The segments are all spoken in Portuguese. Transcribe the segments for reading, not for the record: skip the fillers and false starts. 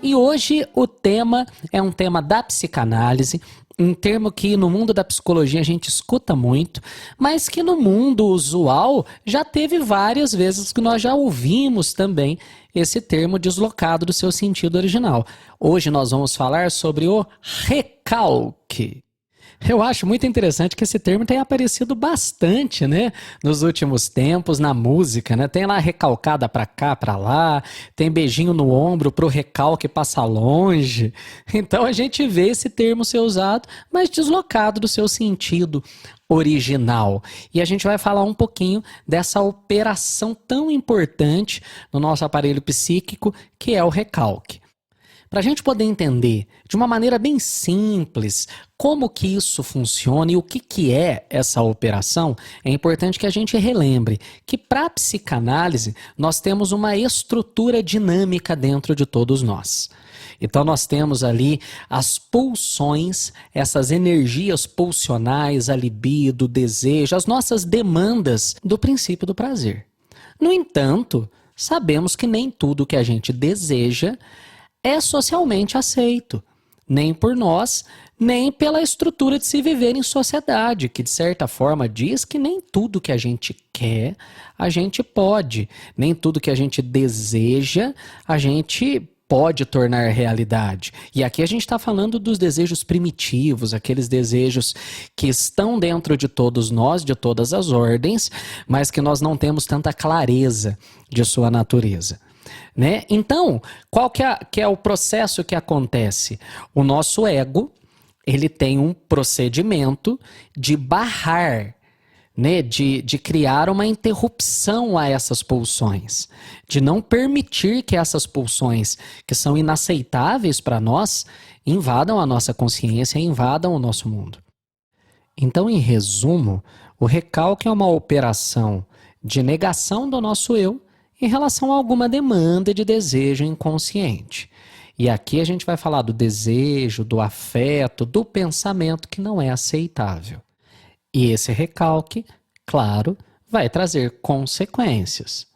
E hoje o tema é um tema da psicanálise, um termo que no mundo da psicologia a gente escuta muito, mas que no mundo usual já teve várias vezes que nós já ouvimos também esse termo deslocado do seu sentido original. Hoje nós vamos falar sobre o recalque. Eu acho muito interessante que esse termo tem aparecido bastante, né, nos últimos tempos na música, né? Tem lá recalcada pra cá, pra lá, tem beijinho no ombro pro recalque passar longe. Então a gente vê esse termo ser usado, mas deslocado do seu sentido original. E a gente vai falar um pouquinho dessa operação tão importante no nosso aparelho psíquico, que é o recalque. Para a gente poder entender de uma maneira bem simples como que isso funciona e o que é essa operação, é importante que a gente relembre que para a psicanálise nós temos uma estrutura dinâmica dentro de todos nós. Então nós temos ali as pulsões, essas energias pulsionais, a libido, o desejo, as nossas demandas do princípio do prazer. No entanto, sabemos que nem tudo que a gente deseja é socialmente aceito, nem por nós, nem pela estrutura de se viver em sociedade, que de certa forma diz que nem tudo que a gente quer, a gente pode, nem tudo que a gente deseja, a gente pode tornar realidade. E aqui a gente está falando dos desejos primitivos, aqueles desejos que estão dentro de todos nós, de todas as ordens, mas que nós não temos tanta clareza de sua natureza. Né? Então, qual que é o processo que acontece? O nosso ego, ele tem um procedimento de barrar, né? de criar uma interrupção a essas pulsões, de não permitir que essas pulsões, que são inaceitáveis para nós, invadam a nossa consciência, invadam o nosso mundo. Então, em resumo, o recalque é uma operação de negação do nosso eu em relação a alguma demanda de desejo inconsciente. E aqui a gente vai falar do desejo, do afeto, do pensamento que não é aceitável. E esse recalque, claro, vai trazer consequências.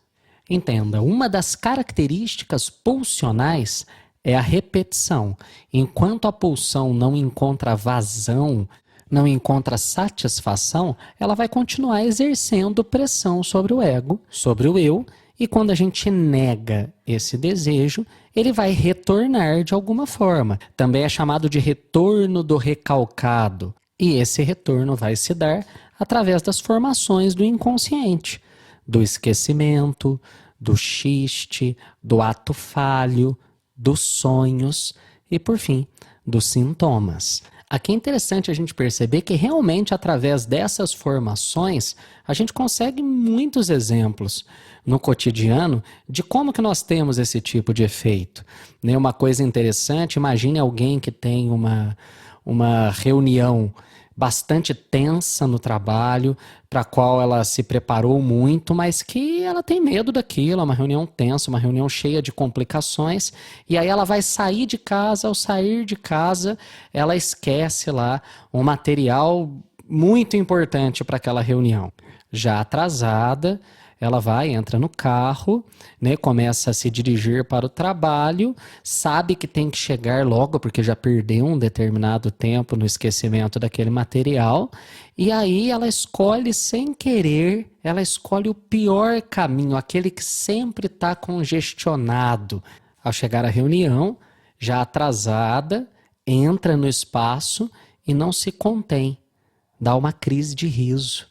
Entenda, uma das características pulsionais é a repetição. Enquanto a pulsão não encontra vazão, não encontra satisfação, ela vai continuar exercendo pressão sobre o ego, sobre o eu. E quando a gente nega esse desejo, ele vai retornar de alguma forma. Também é chamado de retorno do recalcado. E esse retorno vai se dar através das formações do inconsciente, do esquecimento, do xiste, do ato falho, dos sonhos e, por fim, dos sintomas. Aqui é interessante a gente perceber que realmente através dessas formações a gente consegue muitos exemplos no cotidiano de como que nós temos esse tipo de efeito. Né? Uma coisa interessante, imagine alguém que tem uma reunião bastante tensa no trabalho, para a qual ela se preparou muito, mas que ela tem medo daquilo, é uma reunião tensa, uma reunião cheia de complicações, e aí ela vai sair de casa, ao sair de casa, ela esquece lá um material muito importante para aquela reunião. Já atrasada, ela entra no carro, né, começa a se dirigir para o trabalho, sabe que tem que chegar logo porque já perdeu um determinado tempo no esquecimento daquele material, e aí ela escolhe sem querer, ela escolhe o pior caminho, aquele que sempre está congestionado. Ao chegar à reunião, já atrasada, entra no espaço e não se contém, dá uma crise de riso,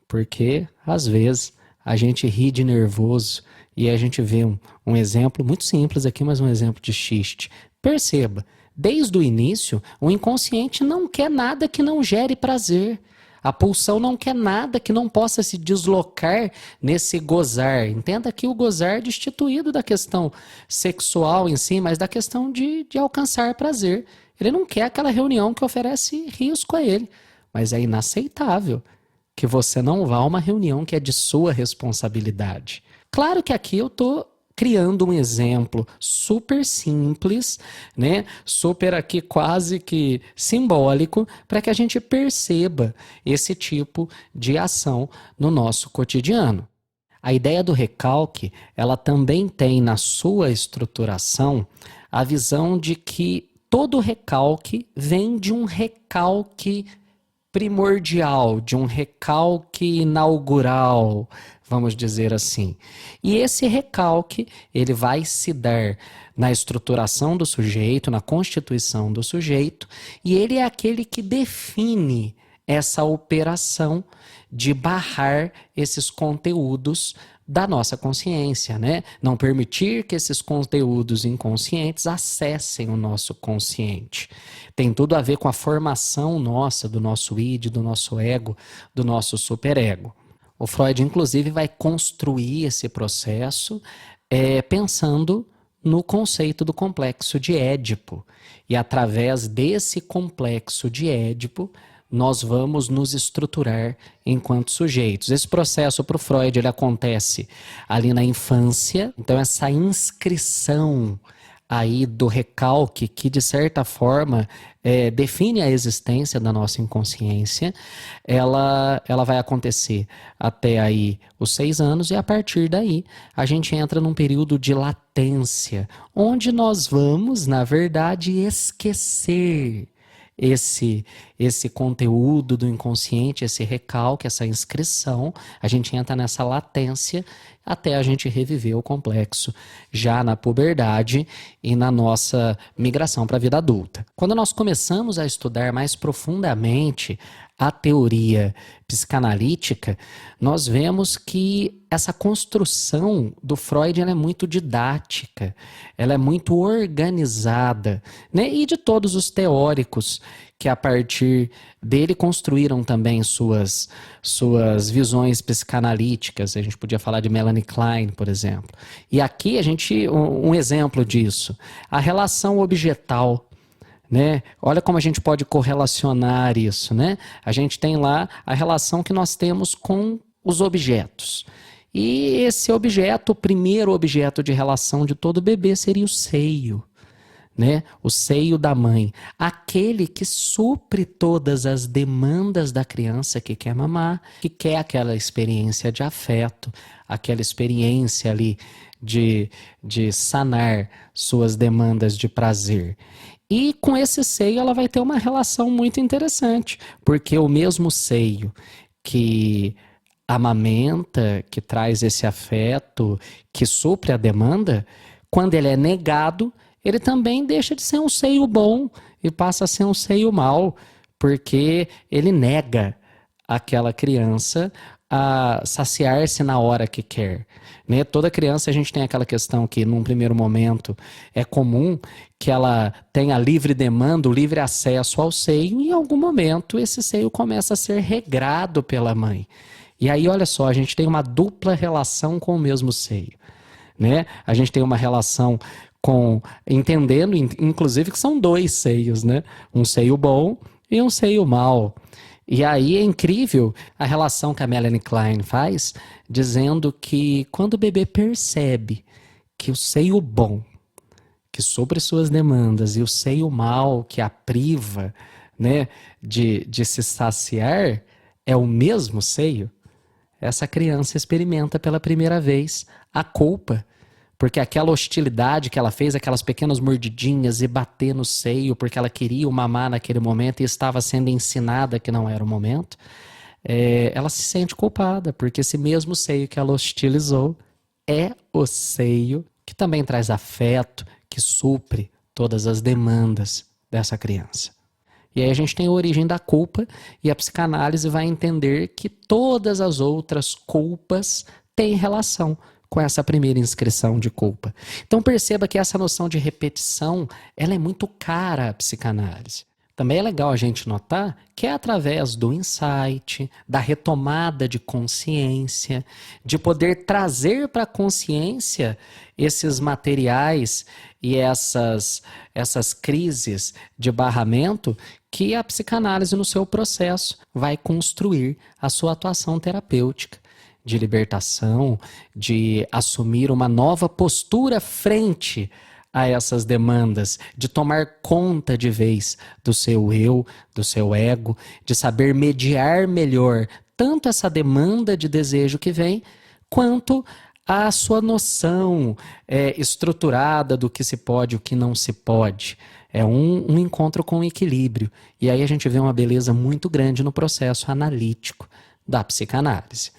porque às vezes a gente ri de nervoso e a gente vê um exemplo muito simples aqui, mas um exemplo de xiste. Perceba, desde o início, o inconsciente não quer nada que não gere prazer. A pulsão não quer nada que não possa se deslocar nesse gozar. Entenda aqui o gozar destituído da questão sexual em si, mas da questão de alcançar prazer. Ele não quer aquela reunião que oferece risco a ele, mas é inaceitável que você não vá a uma reunião que é de sua responsabilidade. Claro que aqui eu estou criando um exemplo super simples, né? Super aqui quase que simbólico, para que a gente perceba esse tipo de ação no nosso cotidiano. A ideia do recalque, ela também tem na sua estruturação a visão de que todo recalque vem de um recalque primordial, de um recalque inaugural, vamos dizer assim. E esse recalque, ele vai se dar na estruturação do sujeito, na constituição do sujeito, e ele é aquele que define essa operação de barrar esses conteúdos da nossa consciência, né? Não permitir que esses conteúdos inconscientes acessem o nosso consciente. Tem tudo a ver com a formação nossa, do nosso id, do nosso ego, do nosso superego. O Freud, inclusive, vai construir esse processo pensando no conceito do complexo de Édipo. E através desse complexo de Édipo, nós vamos nos estruturar enquanto sujeitos. Esse processo para o Freud ele acontece ali na infância, então essa inscrição aí do recalque que de certa forma define a existência da nossa inconsciência, ela vai acontecer até aí os 6 anos e a partir daí a gente entra num período de latência, onde nós vamos, na verdade, esquecer esse conteúdo do inconsciente, esse recalque, essa inscrição, a gente entra nessa latência até a gente reviver o complexo já na puberdade e na nossa migração para a vida adulta. Quando nós começamos a estudar mais profundamente a teoria psicanalítica, nós vemos que essa construção do Freud ela é muito didática, ela é muito organizada, né? E de todos os teóricos que a partir dele construíram também suas visões psicanalíticas. A gente podia falar de Melanie Klein, por exemplo. E aqui um exemplo disso, a relação objetal, né? Olha como a gente pode correlacionar isso, né? A gente tem lá a relação que nós temos com os objetos. E esse objeto, o primeiro objeto de relação de todo bebê seria o seio, né? O seio da mãe, aquele que supre todas as demandas da criança que quer mamar, que quer aquela experiência de afeto, aquela experiência ali de sanar suas demandas de prazer. E com esse seio ela vai ter uma relação muito interessante, porque o mesmo seio que amamenta, que traz esse afeto, que supre a demanda, quando ele é negado, ele também deixa de ser um seio bom e passa a ser um seio mau, porque ele nega aquela criança a saciar-se na hora que quer, né? Toda criança a gente tem aquela questão que num primeiro momento é comum que ela tenha livre demanda, o livre acesso ao seio e em algum momento esse seio começa a ser regrado pela mãe. E aí olha só, a gente tem uma dupla relação com o mesmo seio, né? A gente tem uma relação entendendo inclusive que são 2 seios, né? Um seio bom e um seio mau. E aí é incrível a relação que a Melanie Klein faz, dizendo que quando o bebê percebe que o seio bom, que supre suas demandas, e o seio mau, que a priva, né, de se saciar, é o mesmo seio, essa criança experimenta pela primeira vez a culpa. Porque aquela hostilidade que ela fez, aquelas pequenas mordidinhas e bater no seio porque ela queria o mamar naquele momento e estava sendo ensinada que não era o momento, ela se sente culpada, porque esse mesmo seio que ela hostilizou é o seio que também traz afeto, que supre todas as demandas dessa criança. E aí a gente tem a origem da culpa e a psicanálise vai entender que todas as outras culpas têm relação com essa primeira inscrição de culpa. Então perceba que essa noção de repetição, ela é muito cara à psicanálise. Também é legal a gente notar que é através do insight, da retomada de consciência, de poder trazer para a consciência esses materiais e essas crises de barramento que a psicanálise no seu processo vai construir a sua atuação terapêutica, de libertação, de assumir uma nova postura frente a essas demandas, de tomar conta de vez do seu eu, do seu ego, de saber mediar melhor tanto essa demanda de desejo que vem, quanto a sua noção estruturada do que se pode e o que não se pode. É um encontro com equilíbrio. E aí a gente vê uma beleza muito grande no processo analítico da psicanálise.